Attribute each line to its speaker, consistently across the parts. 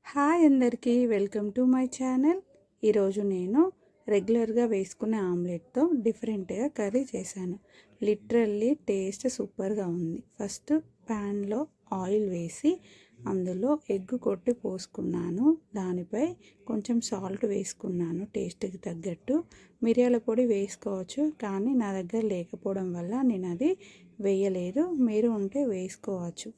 Speaker 1: Hi అందరికీ welcome to my channel. ఈరోజు నేను రెగ్యులర్గా వేసుకునే ఆమ్లెట్తో డిఫరెంట్గా కర్రీ చేశాను. లిటరల్లీ టేస్ట్ సూపర్గా ఉంది. ఫస్ట్ ప్యాన్లో ఆయిల్ వేసి అందులో ఎగ్ కొట్టి పోసుకున్నాను. దానిపై కొంచెం సాల్ట్ వేసుకున్నాను టేస్ట్కి తగ్గట్టు. మిరియాల పొడి వేసుకోవచ్చు, కానీ నా దగ్గర లేకపోవడం వల్ల నేను అది వేయలేదు. మీరు ఉంటే వేసుకోవచ్చు.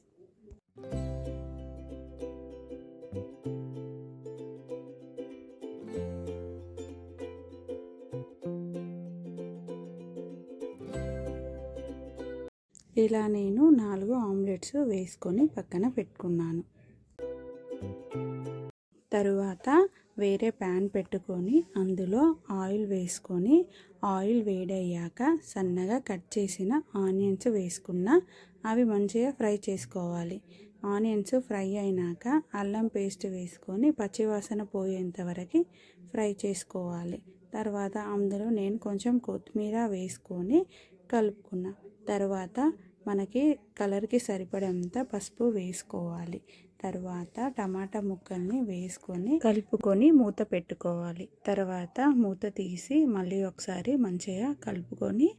Speaker 1: ఇలా నేను 4 ఆమ్లెట్స్ వేసుకొని పక్కన పెట్టుకున్నాను. తరువాత వేరే ప్యాన్ పెట్టుకొని అందులో ఆయిల్ వేసుకొని ఆయిల్ వేడయ్యాక సన్నగా కట్ చేసిన ఆనియన్స్ వేసుకున్న అవి మంచిగా ఫ్రై చేసుకోవాలి. ఆనియన్స్ ఫ్రై అయినాక అల్లం పేస్ట్ వేసుకొని పచ్చివాసన పోయేంత వరకు ఫ్రై చేసుకోవాలి. తర్వాత అందులో నేను కొంచెం కొత్తిమీర వేసుకొని కలుపుకున్నా. తర్వాత మనకి కలర్కి సరిపడంత పసుపు వేసుకోవాలి. తర్వాత టమాటా ముక్కల్ని వేసుకొని కలుపుకొని మూత పెట్టుకోవాలి. తర్వాత మూత తీసి మళ్ళీ ఒకసారి మంచిగా కలుపుకొని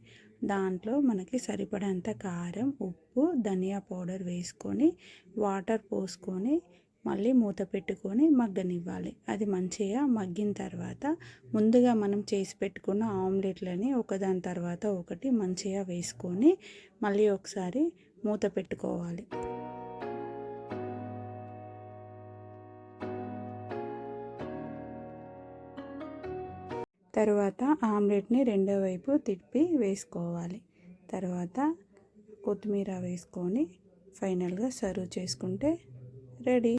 Speaker 1: దాంట్లో మనకి సరిపడంత కారం, ఉప్పు, ధనియా పౌడర్ వేసుకొని వాటర్ పోసుకొని మళ్ళీ మూత పెట్టుకొని మగ్గనివ్వాలి. అది మంచిగా మగ్గిన తర్వాత ముందుగా మనం చేసి పెట్టుకున్న ఆమ్లెట్లని ఒకదాని తర్వాత ఒకటి మంచిగా వేసుకొని మళ్ళీ ఒకసారి మూత పెట్టుకోవాలి. తర్వాత ఆమ్లెట్ని రెండో వైపు తిప్పి వేసుకోవాలి. తర్వాత కొత్తిమీర వేసుకొని ఫైనల్గా సర్వ్ చేసుకుంటే రెడీ.